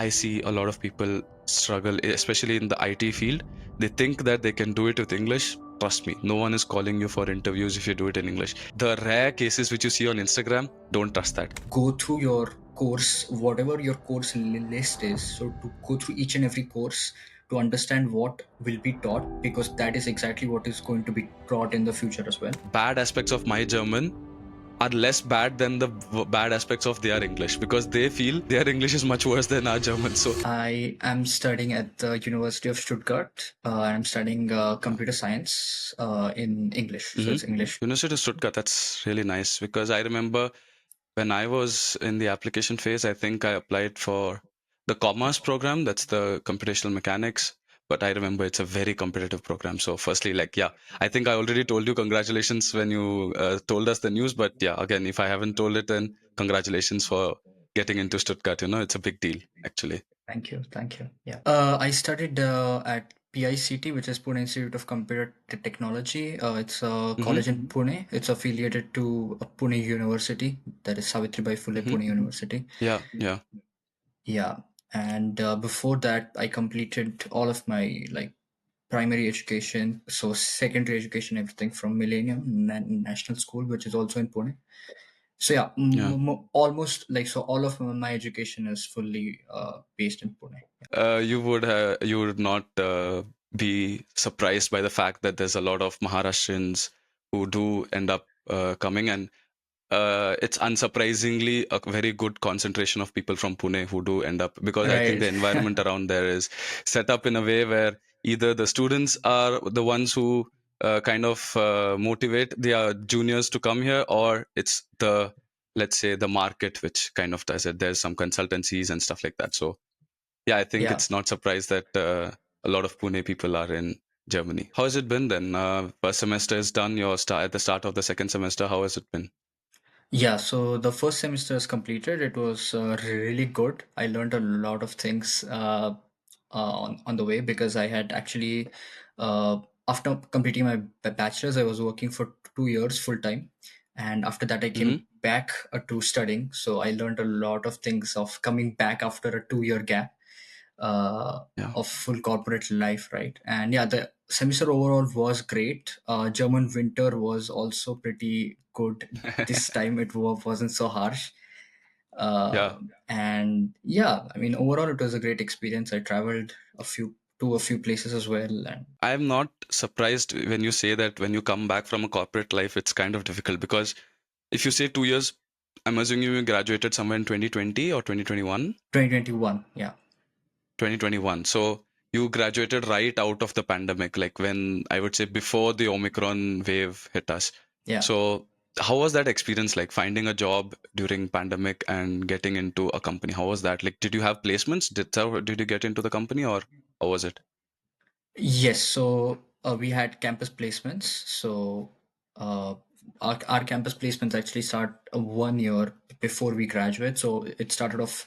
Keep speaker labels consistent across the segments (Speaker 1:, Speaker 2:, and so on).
Speaker 1: I see a lot of people struggle, especially in the IT field. They think that they can do it with English. Trust me, no one is calling you for interviews if you do it in English. The rare cases which you see on Instagram, don't trust that.
Speaker 2: Go through your course, whatever your course list is. So to go through each and every course to understand what will be taught, because that is exactly what is going to be taught in the future as well.
Speaker 1: Bad aspects of my German are less bad than the bad aspects of their English, because they feel their English is much worse than our German. So
Speaker 2: I am studying at the University of Stuttgart. I'm studying computer science in English. So it's English.
Speaker 1: University of Stuttgart, that's really nice, because I remember when I was in the application phase, I think I applied for the commerce program. That's the computational mechanics. But I remember it's a very competitive program. So, firstly, like, yeah, I think I already told you congratulations when you told us the news. But yeah, again, if I haven't told it, then congratulations for getting into Stuttgart. It's a big deal, actually.
Speaker 2: Thank you. Thank you. Yeah. I studied at PICT, which is Pune Institute of Computer Technology. It's a
Speaker 1: Mm-hmm.
Speaker 2: college in Pune. It's affiliated to Pune University, that is Savitribai Phule
Speaker 1: Mm-hmm.
Speaker 2: Pune University.
Speaker 1: Yeah, yeah.
Speaker 2: Yeah. And before that, I completed all of my like primary education, so secondary education, everything from Millennium National School, which is also in Pune. So yeah,
Speaker 1: Yeah.
Speaker 2: almost like, so all of my education is fully based in Pune.
Speaker 1: You would not be surprised by the fact that there's a lot of Maharashtrians who do end up coming, and it's unsurprisingly a very good concentration of people from Pune who do end up, because I think
Speaker 2: Right.
Speaker 1: the environment around there is set up in a way where either the students are the ones who kind of motivate the juniors to come here, or it's the, let's say, the market which kind of does it. There's some consultancies and stuff like that. So yeah, I think
Speaker 2: Yeah.
Speaker 1: it's not surprised that a lot of Pune people are in Germany. How has it been then? First semester is done. You're at the start of the second semester. How has it been?
Speaker 2: Yeah, so the first semester is completed. It was really good. I learned a lot of things on the way, because I had actually, after completing my bachelor's, I was working for 2 years full time. And after that, I
Speaker 1: Mm-hmm.
Speaker 2: came back to studying. So I learned a lot of things of coming back after a 2 year gap uh,
Speaker 1: Yeah.
Speaker 2: of full corporate life, right? And yeah, the semester overall was great. German winter was also pretty good. This time it wasn't so harsh.
Speaker 1: Yeah.
Speaker 2: And yeah, I mean, overall it was a great experience. I traveled a few places as well. And
Speaker 1: I'm not surprised when you say that when you come back from a corporate life, it's kind of difficult, because if you say 2 years, I'm assuming you graduated somewhere in 2020 or 2021?
Speaker 2: 2021, yeah.
Speaker 1: 2021. So you graduated right out of the pandemic, like when I would say before the Omicron wave hit us.
Speaker 2: Yeah.
Speaker 1: So how was that experience, like finding a job during pandemic and getting into a company? How was that? Like, did you have placements? Did you get into the company, or how was it?
Speaker 2: Yes, so we had campus placements. So uh, our campus placements actually start 1 year before we graduate. So it started off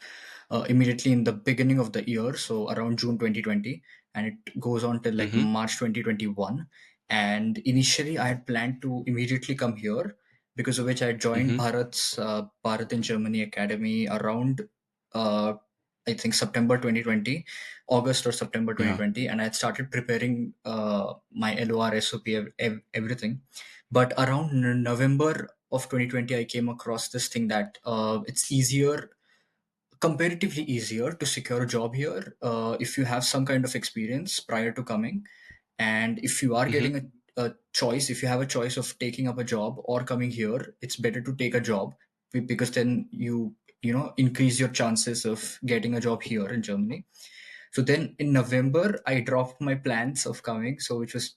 Speaker 2: immediately in the beginning of the year, so around June 2020, and it goes on till like
Speaker 1: Mm-hmm.
Speaker 2: March 2021. And initially, I had planned to immediately come here, because of which I joined
Speaker 1: Mm-hmm.
Speaker 2: Bharat in Germany Academy around uh, I think September 2020, August or September
Speaker 1: Yeah.
Speaker 2: 2020, and I had started preparing my LOR, SOP, everything. But around November of 2020, I came across this thing that it's comparatively easier to secure a job here if you have some kind of experience prior to coming. And if you are
Speaker 1: Mm-hmm.
Speaker 2: getting a choice, if you have a choice of taking up a job or coming here, it's better to take a job, because then you increase your chances of getting a job here in Germany. So then in November, I dropped my plans of coming, so which was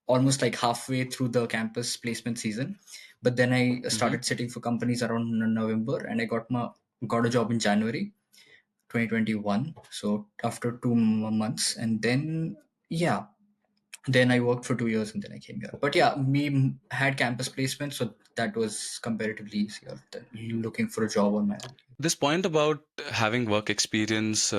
Speaker 2: almost like halfway through the campus placement season. But then I
Speaker 1: Mm-hmm.
Speaker 2: started sitting for companies around November, and I got a job in January 2021. So after 2 months, and then yeah, then I worked for 2 years, and then I came here. But yeah, me had campus placement, so that was comparatively easier than looking for a job on my own.
Speaker 1: This point about having work experience.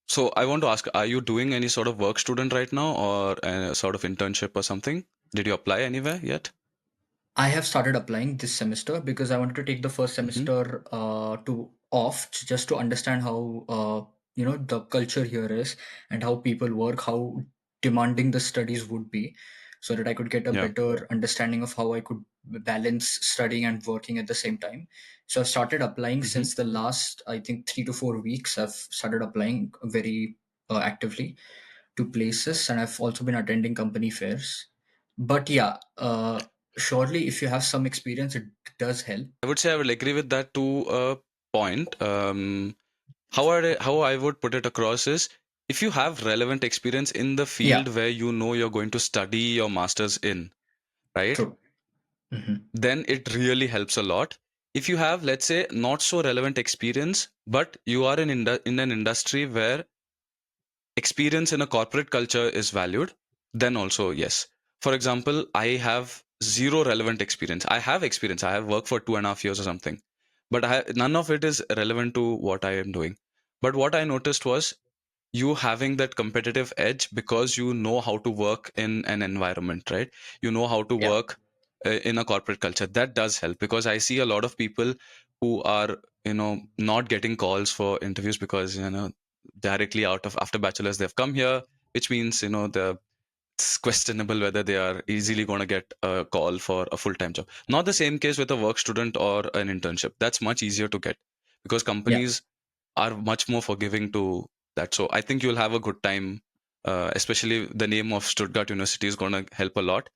Speaker 1: So I want to ask, are you doing any sort of work student right now, or a sort of internship or something? Did you apply anywhere yet?
Speaker 2: I have started applying this semester because I wanted to take the first
Speaker 1: Mm-hmm.
Speaker 2: semester to off just to understand how the culture here is, and how people work, how demanding the studies would be, so that I could get a
Speaker 1: Yeah.
Speaker 2: better understanding of how I could balance studying and working at the same time. So I've started applying
Speaker 1: Hmm.
Speaker 2: since the last, I think, 3 to 4 weeks. I've started applying very actively to places, and I've also been attending company fairs. But yeah, surely if you have some experience, it does help.
Speaker 1: I would say I will agree with that to a point. How I would put it across is, if you have relevant experience in the
Speaker 2: Yeah,
Speaker 1: field where you know you're going to study your masters in, right?
Speaker 2: true. Hmm.
Speaker 1: Then it really helps a lot. If you have, let's say, not so relevant experience, but you are in an industry where experience in a corporate culture is valued, then also yes. For example, I have zero relevant experience. I have experience. I have worked for 2.5 years or something, but none of it is relevant to what I am doing. But what I noticed was, you having that competitive edge because you know how to work in an environment, right? You know how to
Speaker 2: Yeah.
Speaker 1: work in a corporate culture. That does help, because I see a lot of people who are, not getting calls for interviews because, directly out of after bachelor's they've come here, which means, it's questionable whether they are easily going to get a call for a full-time job. Not the same case with a work student or an internship. That's much easier to get, because
Speaker 2: Yeah.
Speaker 1: companies are much more forgiving to that. So I think you'll have a good time. Especially the name of Stuttgart University is going to help a lot.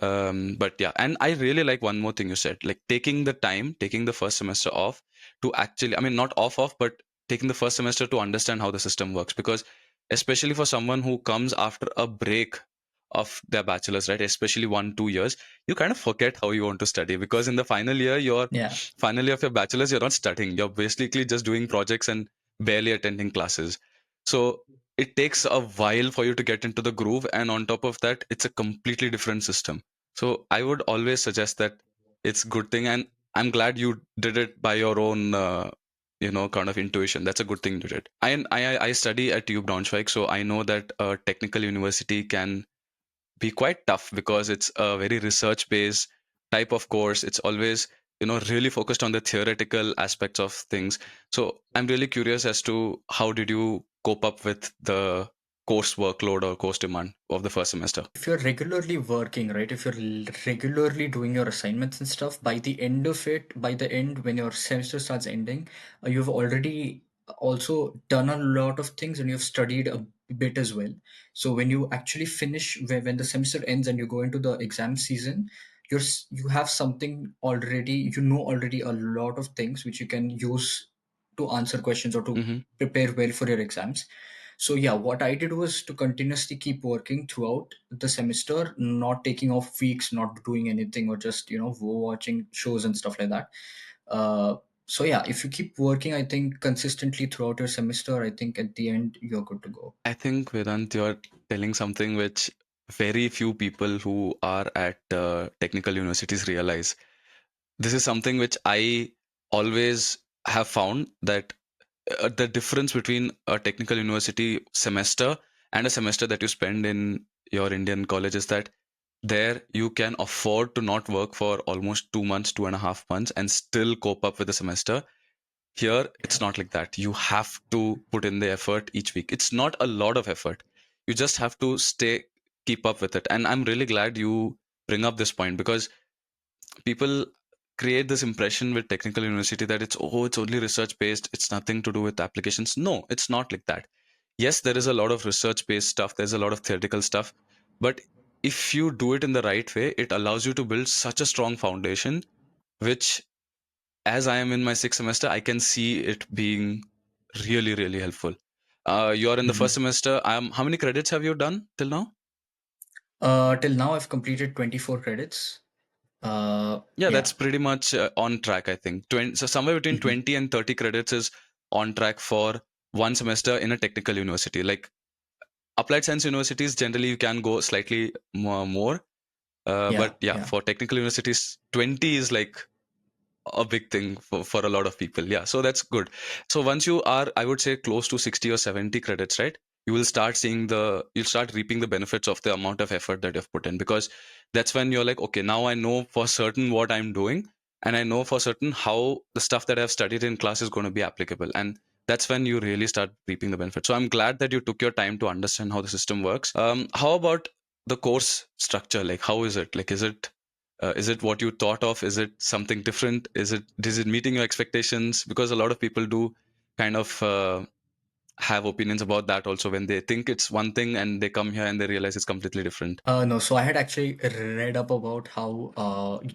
Speaker 1: But yeah, and I really like one more thing you said, like taking the time, taking the first semester off to actually, I mean, not off, but taking the first semester to understand how the system works. Because especially for someone who comes after a break of their bachelor's, right? Especially 1, 2 years, you kind of forget how you want to study, because in the
Speaker 2: Yeah.
Speaker 1: final year of your bachelor's, you're not studying. You're basically just doing projects and barely attending classes. So it takes a while for you to get into the groove, and on top of that, it's a completely different system. So I would always suggest that it's good thing, and I'm glad you did it by your own, kind of intuition. That's a good thing you did. I study at TU Braunschweig, so I know that a technical university can be quite tough, because it's a very research based type of course. It's always, really focused on the theoretical aspects of things. So I'm really curious as to how did you cope up with the course workload or course demand of the first semester.
Speaker 2: If you're regularly working, right, if you're regularly doing your assignments and stuff, by the end of it, by the end, when your semester starts ending, you've already also done a lot of things and you've studied a bit as well. So when you actually finish, when the semester ends and you go into the exam season, you have something already, already a lot of things which you can use to answer questions or to
Speaker 1: Hmm.
Speaker 2: prepare well for your exams. So yeah, what I did was to continuously keep working throughout the semester, not taking off weeks, not doing anything, or just watching shows and stuff like that. Uh, so yeah, if you keep working, I think consistently throughout your semester, I think at the end you're good to go.
Speaker 1: I think, Vedant, you're telling something which very few people who are at technical universities realize. This is something which I always have found, that the difference between a technical university semester and a semester that you spend in your Indian college is that there you can afford to not work for almost 2 months, 2.5 months, and still cope up with the semester. Here,
Speaker 2: Yeah.
Speaker 1: it's not like that. You have to put in the effort each week. It's not a lot of effort. You just have to keep up with it. And I'm really glad you bring up this point, because people create this impression with technical university that it's only research based, it's nothing to do with applications. No, it's not like that. Yes, there is a lot of research based stuff, there's a lot of theoretical stuff, but if you do it in the right way, it allows you to build such a strong foundation, which, as I am in my sixth semester, I can see it being really, really helpful. You're in the first
Speaker 2: Mhm.
Speaker 1: semester. How many credits have you done till now?
Speaker 2: Till now, I've completed 24 credits.
Speaker 1: Yeah,
Speaker 2: Yeah.
Speaker 1: that's pretty much on track, I think. So somewhere between
Speaker 2: Mhm.
Speaker 1: 20 and 30 credits is on track for one semester in a technical university. Like applied science universities, generally you can go slightly more.
Speaker 2: Yeah.
Speaker 1: But yeah,
Speaker 2: Yeah.
Speaker 1: for technical universities, 20 is like a big thing for a lot of people. Yeah, so that's good. So once you are, I would say, close to 60 or 70 credits, right? You'll start reaping the benefits of the amount of effort that you've put in, because that's when you're like, okay, now I know for certain what I'm doing, and I know for certain how the stuff that I've studied in class is going to be applicable. And that's when you really start reaping the benefit. So I'm glad that you took your time to understand how the system works. How about the course structure? Like, how is it? Like, is it what you thought of? Is it something different? Is it meeting your expectations? Because a lot of people do kind of have opinions about that also, when they think it's one thing and they come here and they realize it's completely different.
Speaker 2: No, so I had actually read up about how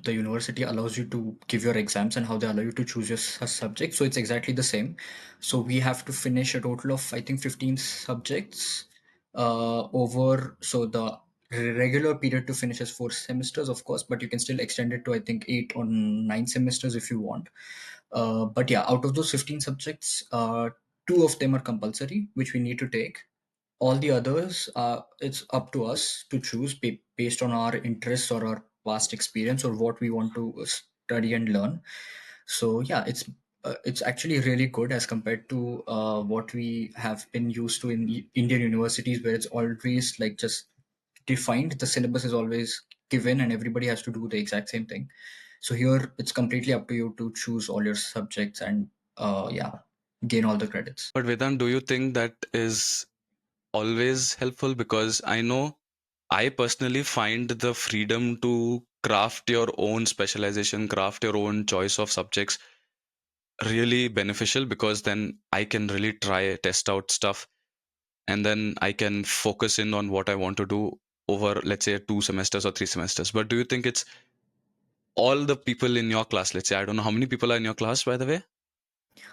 Speaker 2: the university allows you to give your exams and how they allow you to choose your subject. So it's exactly the same. So we have to finish a total of, I think, 15 subjects over. So the regular period to finish is 4 semesters, of course, but you can still extend it to, I think, 8 or 9 semesters if you want. But yeah, out of those 15 subjects, two of them are compulsory, which we need to take. All the others, it's up to us to choose based on our interests or our past experience or what we want to study and learn. So yeah, it's actually really good as compared to what we have been used to in Indian universities, where it's always like just defined. The syllabus is always given, and everybody has to do the exact same thing. So here, it's completely up to you to choose all your subjects and yeah, gain all the credits.
Speaker 1: But Vedant, do you think that is always helpful? Because I know I personally find the freedom to craft your own specialization, craft your own choice of subjects really beneficial, because then I can really try, test out stuff, and then I can focus in on what I want to do over, let's say, 2 semesters or 3 semesters. But do you think it's all the people in your class? Let's say, I don't know how many people are in your class, by the way.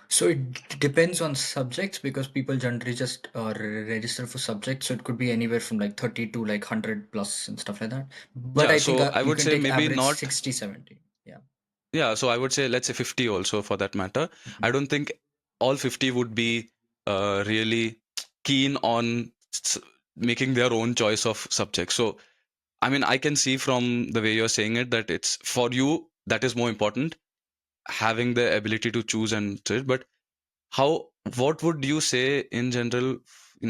Speaker 2: So it depends on subjects because people generally just register for subjects. So it could be anywhere from like 30 to like 100 plus and stuff like that. But
Speaker 1: Yeah,
Speaker 2: I think
Speaker 1: so I
Speaker 2: you
Speaker 1: would
Speaker 2: can
Speaker 1: say
Speaker 2: take
Speaker 1: maybe
Speaker 2: average
Speaker 1: not.
Speaker 2: 60, 70. Yeah.
Speaker 1: Yeah, so I would say, let's say 50 also, for that matter. I
Speaker 2: Mhm.
Speaker 1: don't think all 50 would be really keen on making their own choice of subject. So, I mean, I can see from the way you're saying it that it's for you that is more important, having the ability to choose and do it. But how, what would you say in general,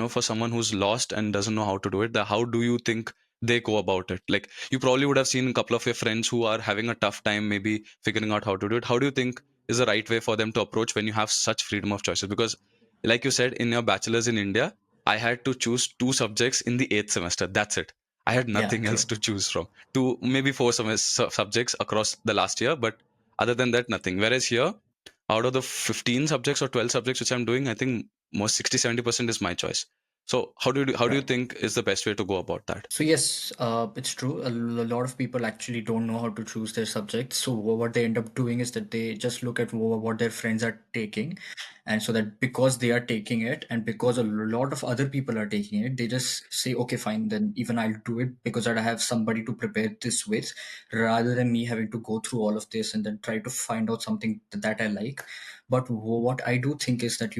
Speaker 1: for someone who's lost and doesn't know how to do it, how do you think they go about it? Like, you probably would have seen a couple of your friends who are having a tough time maybe figuring out how to do it. How do you think is the right way for them to approach when you have such freedom of choices? Because like you said, in your bachelor's in India, I had to choose 2 subjects in the 8th semester. That's it. I had
Speaker 2: Yeah,
Speaker 1: nothing else
Speaker 2: true.
Speaker 1: to choose from. Two, maybe four subjects across the last year, but other than that, nothing. Whereas here, out of the 15 subjects or 12 subjects which I'm doing, I think most 60-70% is my choice. So how do you
Speaker 2: Right.
Speaker 1: think is the best way to go about that?
Speaker 2: So yes, it's true. A lot of people actually don't know how to choose their subjects. So what they end up doing is that they just look at what their friends are taking, and so that because they are taking it, and because a lot of other people are taking it, they just say, "Okay, fine, then even I'll do it because I have somebody to prepare this with," rather than me having to go through all of this and then try to find out something that I like. But what I do think is that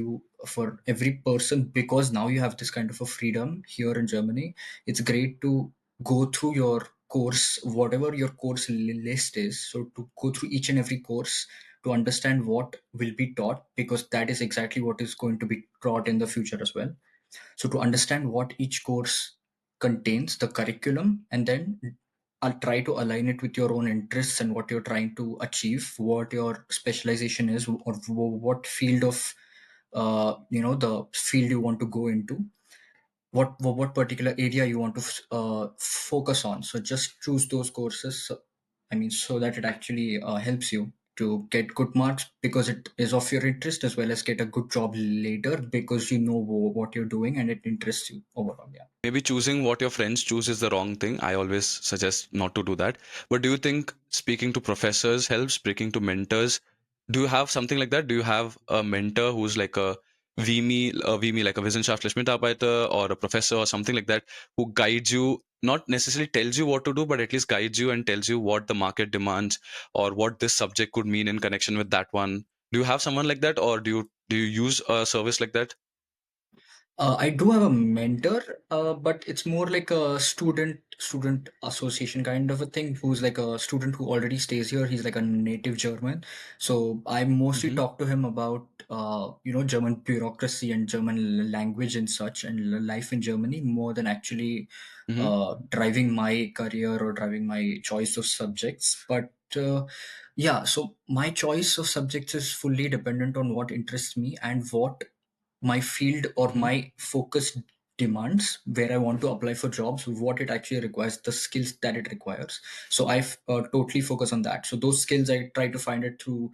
Speaker 2: for every person, because now you have this kind of a freedom here in Germany, it's great to go through your course, whatever your course list is. So to go through each and every course to understand what will be taught, because that is exactly what is going to be taught in the future as well. So to understand what each course contains, the curriculum, and then I'll try to align it with your own interests and what you're trying to achieve, what your specialization is, or what field of the field you want to go into, what particular area you want to focus on. So just choose those courses. I mean, so that it actually helps you to get good marks because it is of your interest, as well as get a good job later because you know what you're doing and it interests you overall. Yeah.
Speaker 1: Maybe choosing what your friends choose is the wrong thing. I always suggest not to do that. But do you think speaking to professors helps, speaking to mentors? Do you have something like that? Do you have a mentor who's like a VME, like a Wissenschaftlich Mitarbeiter, or a professor or something like that, who guides you, not necessarily tells you what to do, but at least guides you and tells you what the market demands, or what this subject could mean in connection with that one? Do you have someone like that, or do you use a service like that?
Speaker 2: I do have a mentor, but it's more like a student association kind of a thing. Who's like a student who already stays here. He's like a native German, so I mostly
Speaker 1: Mm-hmm.
Speaker 2: talk to him about German bureaucracy and German language and such, and life in Germany, more than actually
Speaker 1: Mm-hmm.
Speaker 2: driving my career or driving my choice of subjects. But yeah, so my choice of subjects is fully dependent on what interests me and what my field or
Speaker 1: Hmm.
Speaker 2: my focus demands, where I want to apply for jobs, what it actually requires, the skills that it requires. So I totally focus on that. So those skills I try to find it through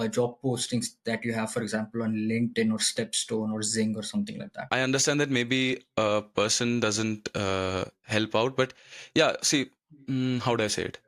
Speaker 2: job postings that you have, for example, on LinkedIn or Stepstone or Zing or something like that.
Speaker 1: I understand that maybe a person doesn't help out, but yeah, see, how do I say it?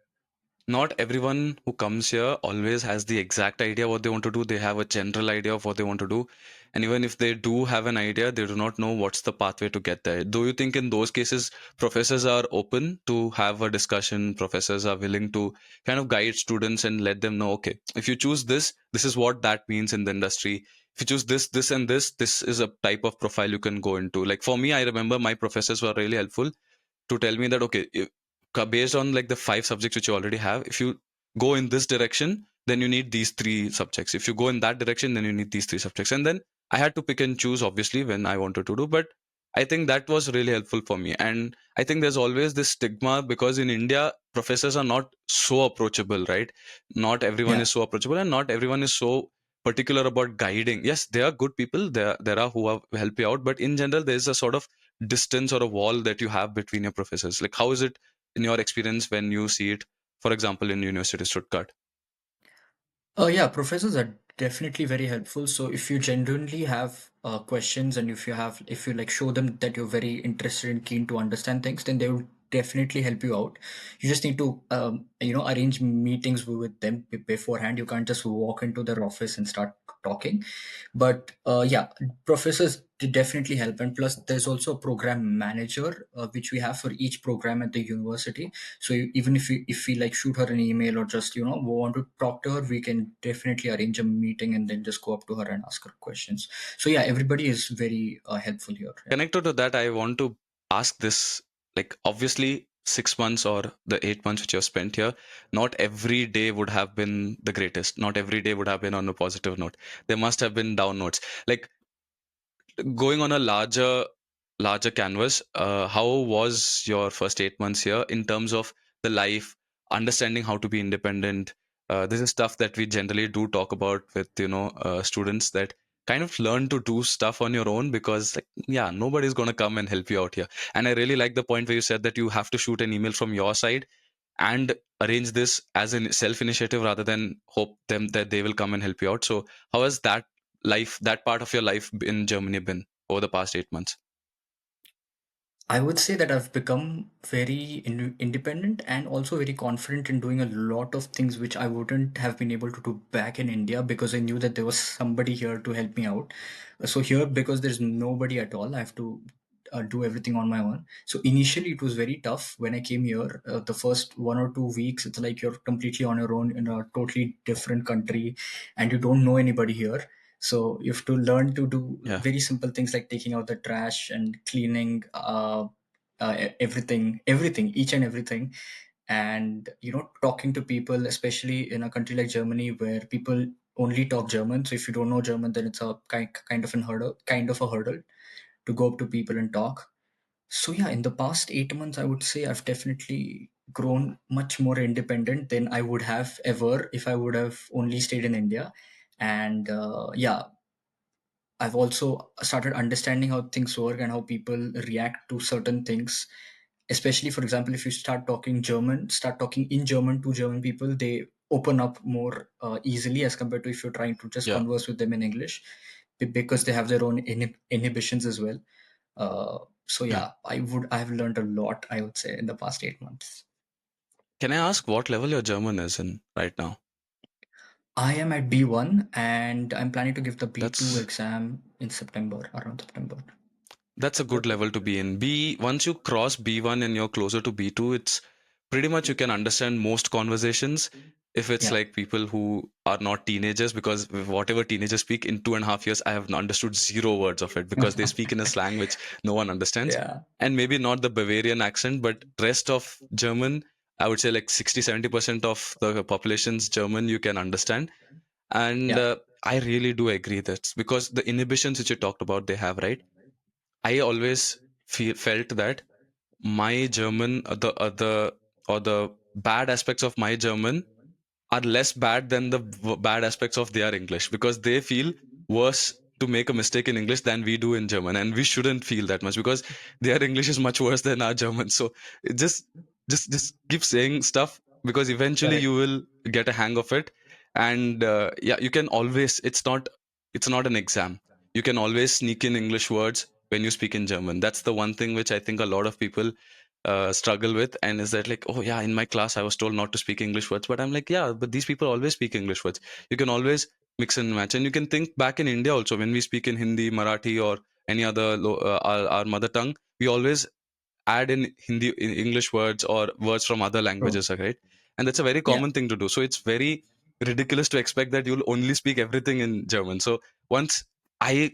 Speaker 1: Not everyone who comes here always has the exact idea what they want to do. They have a general idea of what they want to do. And even if they do have an idea, they do not know what's the pathway to get there. Do you think in those cases, professors are open to have a discussion? Professors are willing to kind of guide students and let them know, okay, if you choose this, this is what that means in the industry. If you choose this, this, and this is a type of profile you can go into. Like for me, I remember my professors were really helpful to tell me that okay, based on like the five subjects which you already have, if you go in this direction, then you need these three subjects. If you go in that direction, then you need these three subjects. And then I had to pick and choose, obviously, when I wanted to do. But I think that was really helpful for me. And I think there's always this stigma because in India, professors are not so approachable, right? Not everyone
Speaker 2: Yeah.
Speaker 1: is so approachable, and not everyone is so particular about guiding. Yes, there are good people. There are who have help you out, but in general, there is a sort of distance or a wall that you have between your professors. Like, how is it in your experience when you see it, for example, in University of Stuttgart?
Speaker 2: Yeah, professors are definitely very helpful. So if you genuinely have questions, and if you like show them that you're very interested and keen to understand things, then they will definitely help you out. You just need to, arrange meetings with them beforehand. You can't just walk into their office and start talking. But yeah, professors definitely help. And plus, there's also a program manager, which we have for each program at the university. So even if we like shoot her an email or just want to talk to her, we can definitely arrange a meeting and then just go up to her and ask her questions. So yeah, everybody is very helpful here. Yeah.
Speaker 1: Connected to that, I want to ask this. Like, obviously, 6 months or the 8 months which you have spent here, not every day would have been the greatest. Not every day would have been on a positive note. There must have been down notes. Like, going on a larger canvas, how was your first 8 months here in terms of the life, understanding how to be independent? This is stuff that we generally do talk about with students, that kind of learn to do stuff on your own, because like, yeah, nobody's going to come and help you out here. And I really like the point where you said that you have to shoot an email from your side and arrange this as a self initiative rather than hope them that they will come and help you out. So how has that part of your life in Germany been over the past 8 months?
Speaker 2: I would say that I've become very independent and also very confident in doing a lot of things which I wouldn't have been able to do back in India, because I knew that there was somebody here to help me out. So here, because there's nobody at all, I have to do everything on my own. So initially, it was very tough when I came here. The first 1 or 2 weeks, it's like you're completely on your own in a totally different country, and you don't know anybody here. So you have to learn to do
Speaker 1: Yeah.
Speaker 2: very simple things like taking out the trash and cleaning everything, each and everything. And talking to people, especially in a country like Germany where people only talk German. So if you don't know German, then it's a kind of a hurdle to go up to people and talk. So yeah, in the past 8 months, I would say I've definitely grown much more independent than I would have ever if I would have only stayed in India. And yeah, I've also started understanding how things work and how people react to certain things. Especially, for example, if you start talking in German to German people, they open up more easily as compared to if you're trying to just
Speaker 1: Yeah.
Speaker 2: converse with them in English, because they have their own inhibitions as well. So
Speaker 1: Yeah.
Speaker 2: yeah, I've learned a lot, I would say, in the past 8 months.
Speaker 1: Can I ask what level your German is in right now?
Speaker 2: I am at B1 and I'm planning to give the B2
Speaker 1: That's
Speaker 2: exam in September, around September.
Speaker 1: That's a good level to be in. Once you cross B1 and you're closer to B2, it's pretty much you can understand most conversations. If it's
Speaker 2: Yeah.
Speaker 1: like people who are not teenagers, because whatever teenagers speak in 2.5 years, I have understood zero words of it because they speak in a slang which no one understands.
Speaker 2: Yeah.
Speaker 1: And maybe not the Bavarian accent, but rest of German, I would say like 60-70% of the population's German you can understand. And
Speaker 2: Yeah.
Speaker 1: I really do agree that because the inhibitions which you talked about, they have, right? I always felt that my German, the bad aspects of my German are less bad than the bad aspects of their English, because they feel worse to make a mistake in English than we do in German, and we shouldn't feel that much because their English is much worse than our German. So it just keep saying stuff because eventually you
Speaker 2: Correct.
Speaker 1: will get a hang of it. And yeah, you can always. It's not an exam. You can always sneak in English words when you speak in German. That's the one thing which I think a lot of people struggle with, and is that like, oh yeah, in my class I was told not to speak English words, but I'm like, yeah, but these people always speak English words. You can always mix and match, and you can think back in India also when we speak in Hindi, Marathi, or any other our mother tongue, we always add in Hindi, in English words or words from other
Speaker 2: True.
Speaker 1: languages, right? And that's a very
Speaker 2: Yeah.
Speaker 1: common thing to do. So it's very ridiculous to expect that you'll only speak everything in German. So once I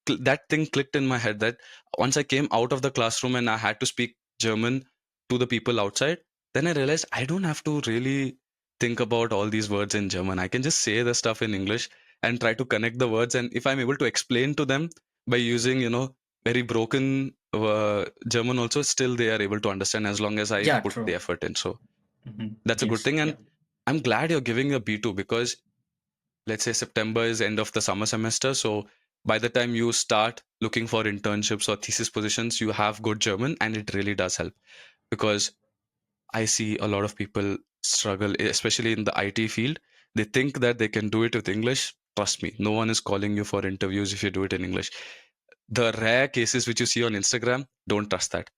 Speaker 1: that thing clicked in my head that once I came out of the classroom and I had to speak German to the people outside, then I realized I don't have to really think about all these words in German. I can just say the stuff in English and try to connect the words. And if I'm able to explain to them by using, very broken German, also still they are able to understand as long as I
Speaker 2: Yeah.
Speaker 1: put the
Speaker 2: True.
Speaker 1: effort in. So
Speaker 2: Hmm.
Speaker 1: that's a good
Speaker 2: Yes.
Speaker 1: thing.
Speaker 2: Yeah.
Speaker 1: And I'm glad you're giving a B2 because let's say September is end of the summer semester. So by the time you start looking for internships or thesis positions, you have good German, and it really does help because I see a lot of people struggle, especially in the IT field. They think that they can do it with English. Trust me, no one is calling you for interviews if you do it in English. The rare cases which you see on Instagram, don't trust that.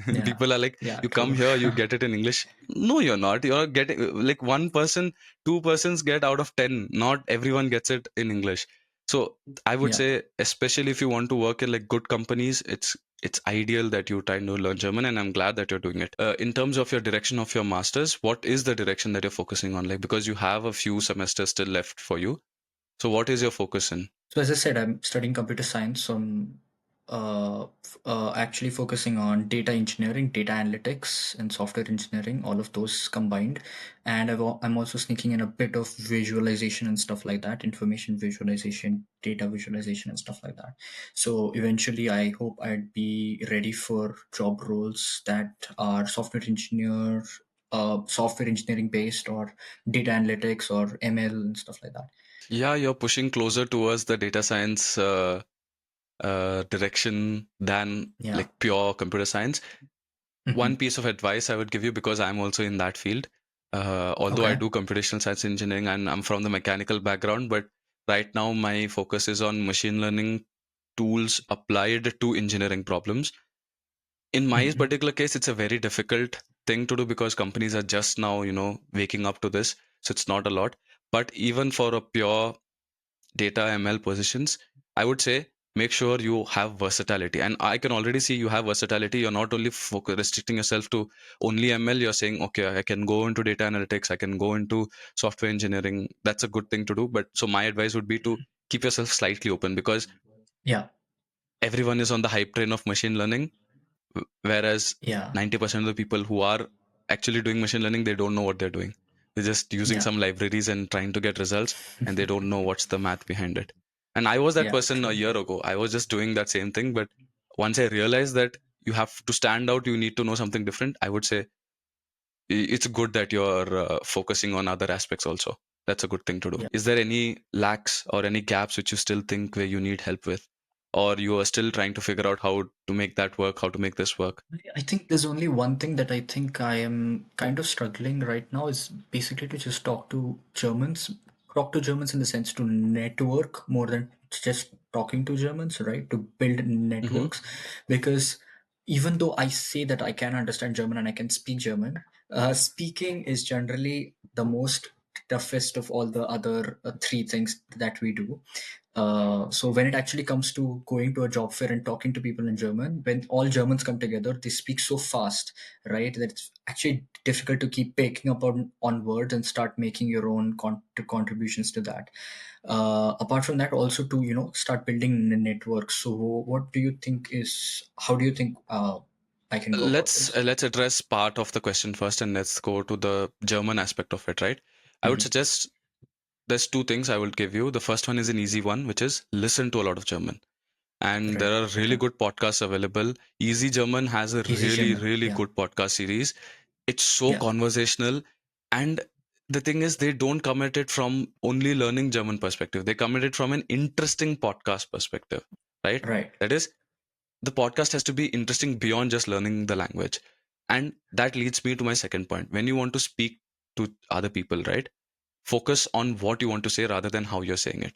Speaker 2: Yeah.
Speaker 1: People are like,
Speaker 2: Yeah.
Speaker 1: you come
Speaker 2: True.
Speaker 1: here, you get it in English. No, you're not. You're getting like one person, two persons get out of 10. Not everyone gets it in English. So I would
Speaker 2: Yeah.
Speaker 1: say, especially if you want to work in like good companies, it's ideal that you try to learn German, and I'm glad that you're doing it. In terms of your direction of your masters, what is the direction that you're focusing on? Like, because you have a few semesters still left for you. So what is your focus in?
Speaker 2: So as I said, I'm studying computer science. So I'm actually focusing on data engineering, data analytics, and software engineering, all of those combined. And I'm also sneaking in a bit of visualization and stuff like that, information visualization, data visualization, and stuff like that. So eventually, I hope I'd be ready for job roles that are software engineering based, or data analytics, or ML and stuff like that.
Speaker 1: Yeah, you're pushing closer towards the data science direction than
Speaker 2: Yeah.
Speaker 1: like pure computer science. One
Speaker 2: Hmm.
Speaker 1: piece of advice I would give you, because I'm also in that field, although I
Speaker 2: Okay.
Speaker 1: do computational science engineering and I'm from the mechanical background, but right now my focus is on machine learning tools applied to engineering problems. In my
Speaker 2: Hmm.
Speaker 1: particular case, it's a very difficult thing to do because companies are just now, waking up to this. So it's not a lot. But even for a pure data ML positions, I would say make sure you have versatility. And I can already see you have versatility. You're not only restricting yourself to only ML, you're saying, okay, I can go into data analytics, I can go into software engineering. That's a good thing to do. But so my advice would be to keep yourself slightly open because
Speaker 2: Yeah.
Speaker 1: everyone is on the hype train of machine learning, whereas
Speaker 2: Yeah.
Speaker 1: 90% of the people who are actually doing machine learning, they don't know what they're doing. They're just using
Speaker 2: Yeah.
Speaker 1: some libraries and trying to get results, and they don't know what's the math behind it. And I was that
Speaker 2: Yeah.
Speaker 1: person a
Speaker 2: True.
Speaker 1: year ago. I was just doing that same thing, but once I realized that you have to stand out, you need to know something different, I would say it's good that you're focusing on other aspects also. That's a good thing to do.
Speaker 2: Yeah.
Speaker 1: Is there any lacks or any gaps which you still think where you need help with, or you are still trying to figure out how to make that work, how to make this work?
Speaker 2: I think there's only one thing that I think I am kind of struggling right now is basically to just talk to Germans in the sense to network more than just talking to Germans, right? To build
Speaker 1: Mm-hmm.
Speaker 2: networks, because even though I say that I can understand German and I can speak German, speaking is generally the most toughest of all the other three things that we do. So when it actually comes to going to a job fair and talking to people in German, when all Germans come together, they speak so fast, right? That it's actually difficult to keep picking up on words and start making your own contributions to that. Apart from that, also to start building networks. So what do you think is how do you think I can go about this?
Speaker 1: Let's address part of the question first, and let's go to the German aspect of it, right? I would
Speaker 2: Hmm.
Speaker 1: suggest there's two things I will give you. The first one is an easy one, which is listen to a lot of German. And there
Speaker 2: Right.
Speaker 1: are really
Speaker 2: Okay.
Speaker 1: good podcasts available. Easy German has a
Speaker 2: Easy
Speaker 1: really,
Speaker 2: German.
Speaker 1: really
Speaker 2: Yeah.
Speaker 1: good podcast series. It's so
Speaker 2: Yeah.
Speaker 1: conversational, and the thing is, they don't come at it from only learning German perspective. They come at it from an interesting podcast perspective, right?
Speaker 2: Right.
Speaker 1: That is, the podcast has to be interesting beyond just learning the language. And that leads me to my second point. When you want to speak to other people, right? Focus on what you want to say rather than how you're saying it.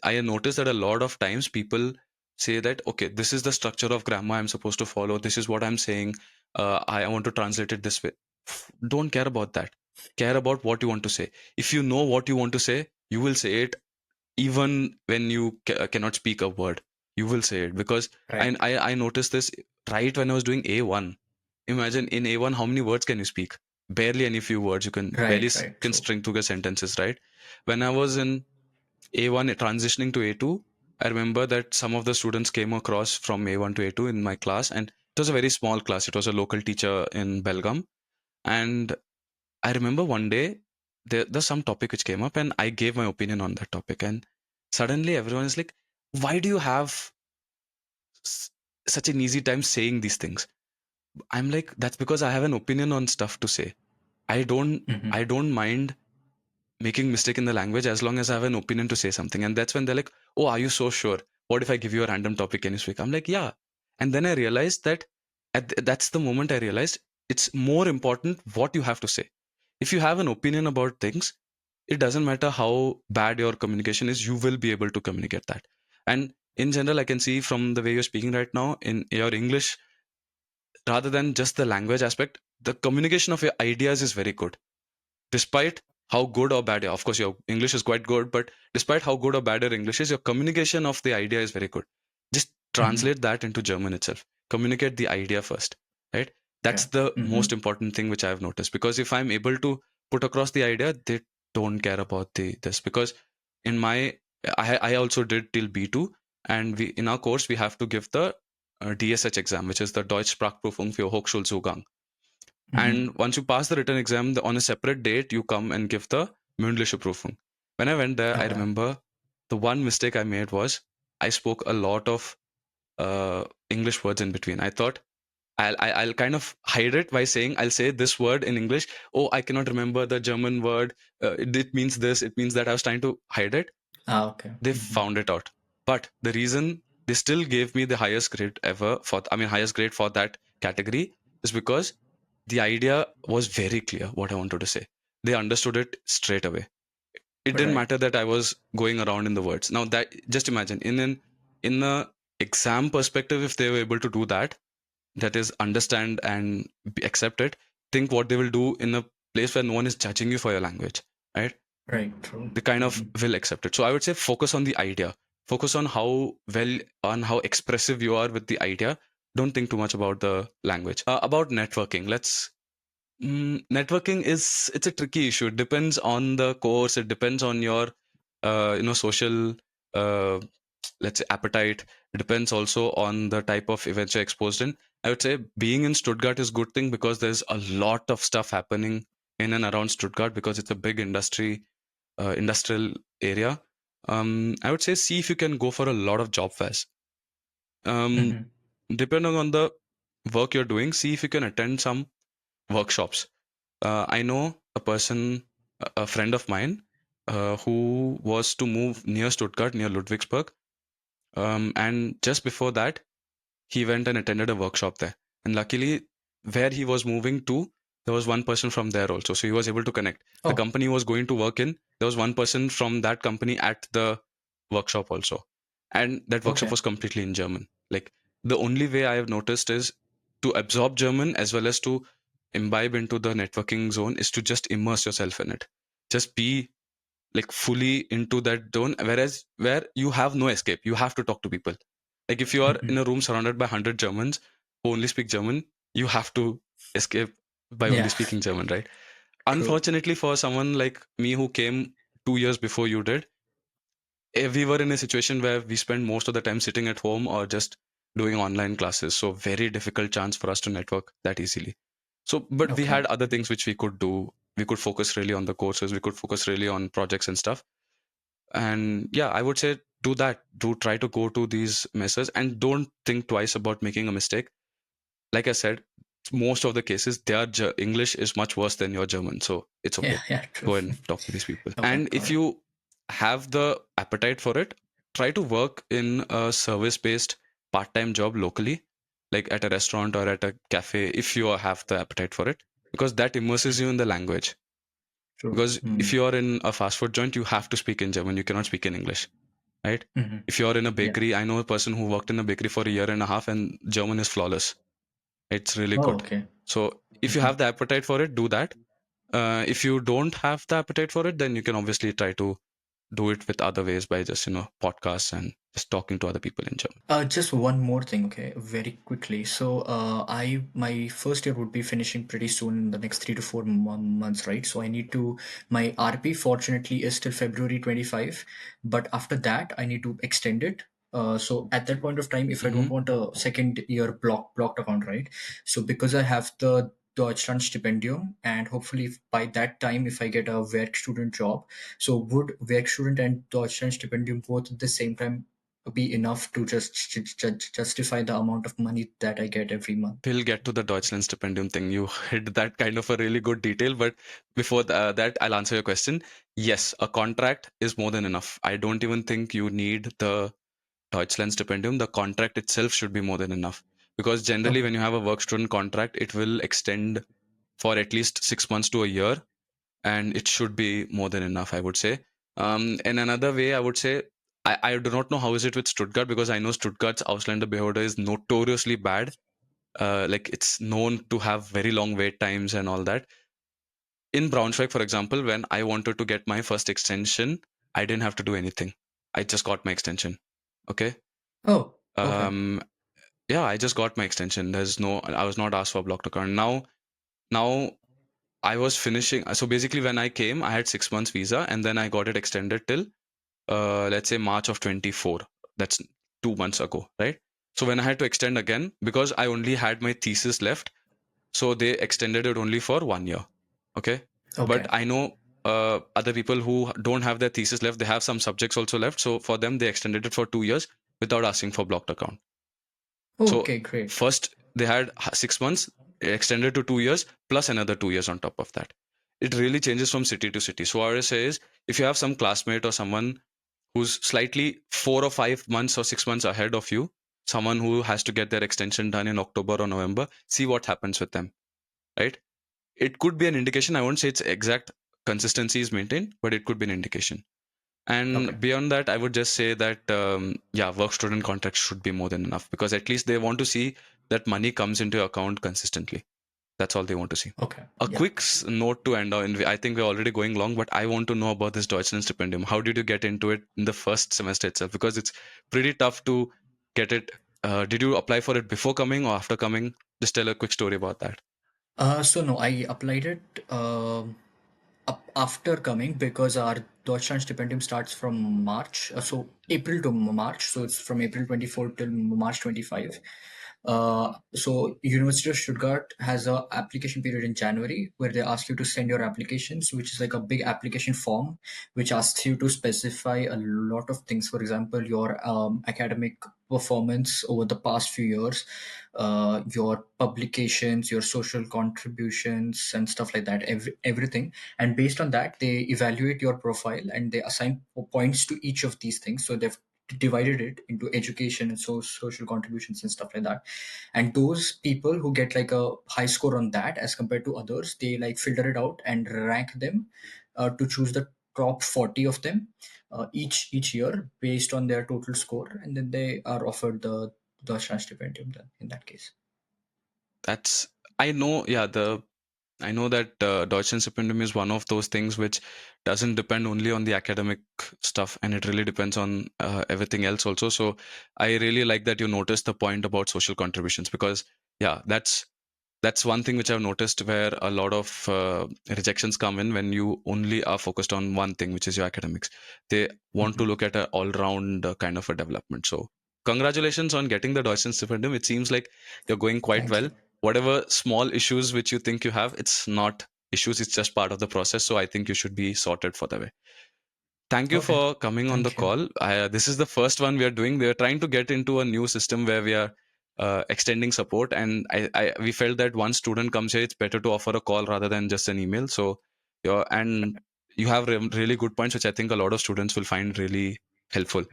Speaker 1: I noticed that a lot of times people say that, okay, this is the structure of grammar I'm supposed to follow. This is what I'm saying. I want to translate it this way. Don't care about that. Care about what you want to say. If you know what you want to say, you will say it even when you cannot speak a word. You will say it because
Speaker 2: Right.
Speaker 1: I noticed this right when I was doing A1. Imagine in A1, how many words can you speak? Barely any few words. You can barely
Speaker 2: Right. Right.
Speaker 1: can
Speaker 2: True.
Speaker 1: string together sentences, right? When I was in A1 transitioning to A2, I remember that some of the students came across from A1 to A2 in my class, and it was a very small class. It was a local teacher in Belgaum, and I remember one day there's some topic which came up, and I gave my opinion on that topic, and suddenly everyone is like, "Why do you have s- such an easy time saying these things?" I'm like, "That's because I have an opinion on stuff to say. I don't
Speaker 2: Hmm.
Speaker 1: I don't mind making mistake in the language as long as I have an opinion to say something." And that's when they're like, "Oh, are you so sure? What if I give you a random topic? Can you speak?" I'm like, "Yeah." And then I realized that that's the moment I realized it's more important what you have to say. If you have an opinion about things, it doesn't matter how bad your communication is, you will be able to communicate that. And in general, I can see from the way you're speaking right now in your English, rather than just the language aspect, the communication of your ideas is very good. Despite how good or bad, of course, your English is quite good, but despite how good or bad your English is, your communication of the idea is very good. Just
Speaker 2: Hmm.
Speaker 1: translate that into German itself. Communicate the idea first, right? That's
Speaker 2: Yeah.
Speaker 1: the
Speaker 2: Hmm.
Speaker 1: most important thing which I've noticed. Because if I'm able to put across the idea, they don't care about the this. Because in my, I also did till B2, and we in our course we have to give the DSH exam, which is the Deutsch Sprachprüfung für Hochschulzugang.
Speaker 2: Hmm.
Speaker 1: And once you pass the written exam, on a separate date, you come and give the mündliche Prüfung. When I went there, I
Speaker 2: Okay.
Speaker 1: remember the one mistake I made was I spoke a lot of English words in between. I thought I'll kind of hide it by saying I'll say this word in English. Oh, I cannot remember the German word. It means this. It means that. I was trying to hide it.
Speaker 2: Ah, okay.
Speaker 1: They
Speaker 2: Hmm.
Speaker 1: found it out. But the reason they still gave me the highest grade ever for, I mean, highest grade for that category is because the idea was very clear what I wanted to say. They understood it straight away. It didn't
Speaker 2: Right.
Speaker 1: matter that I was going around in the words. Now that just imagine in a exam perspective, if they were able to do that, that is understand and accept it. Think what they will do in a place where no one is judging you for your language, right?
Speaker 2: Right. True.
Speaker 1: They kind of
Speaker 2: Hmm.
Speaker 1: will accept it. So I would say focus on the idea. Focus on how expressive you are with the idea. Don't think too much about the language. About networking, networking is it's a tricky issue. It depends on the course. It depends on your social uh, let's say appetite. It depends also on the type of events you're exposed in. I would say being in Stuttgart is a good thing because there's a lot of stuff happening in and around Stuttgart because it's a big industrial area. I would say see if you can go for a lot of job fairs. Um,
Speaker 2: Hmm.
Speaker 1: Depending on the work you're doing, see if you can attend some workshops. I know a person, a friend of mine, who was to move near Stuttgart, near Ludwigsburg. And just before that, he went and attended a workshop there. And luckily, where he was moving to, there was one person from there also. So he was able to connect. The
Speaker 2: Oh.
Speaker 1: company he was going to work in, there was one person from that company at the workshop also. And that workshop
Speaker 2: Okay.
Speaker 1: was completely in German. Like the only way I have noticed is to absorb German as well as to imbibe into the networking zone is to just immerse yourself in it. Just be like fully into that zone, whereas where you have no escape, you have to talk to people. Like if you are
Speaker 2: Hmm.
Speaker 1: in a room surrounded by 100 Germans who only speak German, you have to escape by only
Speaker 2: Yeah.
Speaker 1: speaking German, right?
Speaker 2: True.
Speaker 1: Unfortunately, for someone like me who came 2 years before you did, we were in a situation where we spent most of the time sitting at home or just doing online classes. So very difficult chance for us to network that easily. So, but we
Speaker 2: Okay.
Speaker 1: had other things which we could do. We could focus really on the courses. We could focus really on projects and stuff. And yeah, I would say do that. Do try to go to these messes and don't think twice about making a mistake. Like I said, most of the cases, their English is much worse than your German. So it's
Speaker 2: Yeah,
Speaker 1: okay.
Speaker 2: yeah, true.
Speaker 1: Go and talk to these people.
Speaker 2: Okay,
Speaker 1: And
Speaker 2: got
Speaker 1: if
Speaker 2: it.
Speaker 1: you have the appetite for it, try to work in a service based part time job locally, like at a restaurant or at a cafe, if you have the appetite for it, because that immerses you in the language.
Speaker 2: True.
Speaker 1: Because if
Speaker 2: Mm.
Speaker 1: you are in a fast food joint, you have to speak in German. You cannot speak in English, right?
Speaker 2: Hmm.
Speaker 1: If you're in a
Speaker 2: Yeah.
Speaker 1: bakery, I know a person who worked in a bakery for a year and a half, and German is flawless. It's really
Speaker 2: Oh,
Speaker 1: good.
Speaker 2: okay.
Speaker 1: So if you
Speaker 2: Hmm.
Speaker 1: have the appetite for it, do that. If you don't have the appetite for it, then you can obviously try to do it with other ways by just podcasts and just talking to other people in German.
Speaker 2: Just one more thing, okay, very quickly. So, I my first year would be finishing pretty soon in the next 3 to 4 months, right? So I need to my RP fortunately is till February 25, but after that I need to extend it. So at that point of time, if I don't
Speaker 1: Hmm.
Speaker 2: want a second year blocked account, right? So because I have the Deutschlandstipendium, and hopefully by that time, if I get a work student job, so would work student and Deutschlandstipendium both at the same time be enough to just justify the amount of money that I get every month?
Speaker 1: We'll get to the Deutschlandstipendium thing. You hit that kind of a really good detail, but before that, I'll answer your question. Yes, a contract is more than enough. I don't even think you need the Deutschlandstipendium. The contract itself should be more than enough. Because generally,
Speaker 2: Okay.
Speaker 1: when you have a work student contract, it will extend for at least 6 months to a year, and it should be more than enough, I would say. In another way, I would say, I do not know how is it with Stuttgart, because I know Stuttgart's Ausländerbehörde is notoriously bad. Like it's known to have very long wait times and all that. In Braunschweig, for example, when I wanted to get my first extension, I didn't have to do anything. I just got my extension. Okay.
Speaker 2: Oh, okay.
Speaker 1: Um, yeah, I just got my extension. I was not asked for a blocked account. Now I was finishing. So basically, when I came, I had 6 months visa, and then I got it extended till let's say March of 24. That's 2 months ago, right? So when I had to extend again, because I only had my thesis left, so they extended it only for 1 year. Okay. But
Speaker 2: Okay.
Speaker 1: I know other people who don't have their thesis left, they have some subjects also left, so for them they extended it for 2 years without asking for blocked account. So
Speaker 2: Okay, great.
Speaker 1: first they had 6 months, extended to 2 years plus another 2 years on top of that. It really changes from city to city. So what I say is, if you have some classmate or someone who's slightly 4 or 5 months or 6 months ahead of you, someone who has to get their extension done in October or November, see what happens with them, right? It could be an indication. I won't say it's exact consistency is maintained, but it could be an indication.
Speaker 2: Okay.
Speaker 1: And beyond that, I would just say that yeah, work student contracts should be more than enough, because at least they want to see that money comes into your account consistently. That's all they want to see.
Speaker 2: Okay.
Speaker 1: A
Speaker 2: Yeah.
Speaker 1: quick note to end on. I think we're already going long, but I want to know about this Deutschland stipendium. How did you get into it in the first semester itself? Because it's pretty tough to get it. Did you apply for it before coming or after coming? Just tell a quick story about that.
Speaker 2: So no, I applied it after coming because our Deutschland stipendium starts from March, so April to March. So it's from April 24 till March 25. So University of Stuttgart has a application period in January where they ask you to send your applications, which is like a big application form, which asks you to specify a lot of things. For example, your academic performance over the past few years, your publications, your social contributions, and stuff like that. Everything, and based on that, they evaluate your profile and they assign points to each of these things. So they've divided it into education and social contributions and stuff like that, and those people who get like a high score on that as compared to others, they like filter it out and rank them to choose the top 40 of them each year based on their total score, and then they are offered the stipendium then in that case.
Speaker 1: That's I know. Yeah, the I know that Deutschland Stipendium is one of those things which doesn't depend only on the academic stuff, and it really depends on everything else also. So I really like that you noticed the point about social contributions, because yeah, that's one thing which I've noticed where a lot of rejections come in when you only are focused on one thing, which is your academics. They want to
Speaker 2: Mhm.
Speaker 1: look at an all-round kind of a development. So congratulations on getting the Deutschland Stipendium. It seems like you're going quite
Speaker 2: Thank
Speaker 1: well.
Speaker 2: you.
Speaker 1: Whatever small issues which you think you have, it's not issues. It's just part of the process. So I think you should be sorted for the way. Thank you
Speaker 2: Okay.
Speaker 1: for coming on the
Speaker 2: Thank you.
Speaker 1: call. This is the first one we are doing. We are trying to get into a new system where we are extending support. And we felt that once student comes here, it's better to offer a call rather than just an email. So and you have really good points, which I think a lot of students will find really helpful.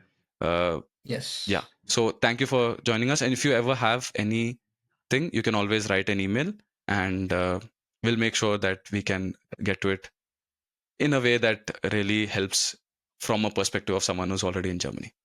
Speaker 1: uh, yeah,
Speaker 2: Yes.
Speaker 1: so thank you for joining us, and if you ever have anything, you can always write an email, and we'll make sure that we can get to it in a way that really helps from a perspective of someone who's already in Germany.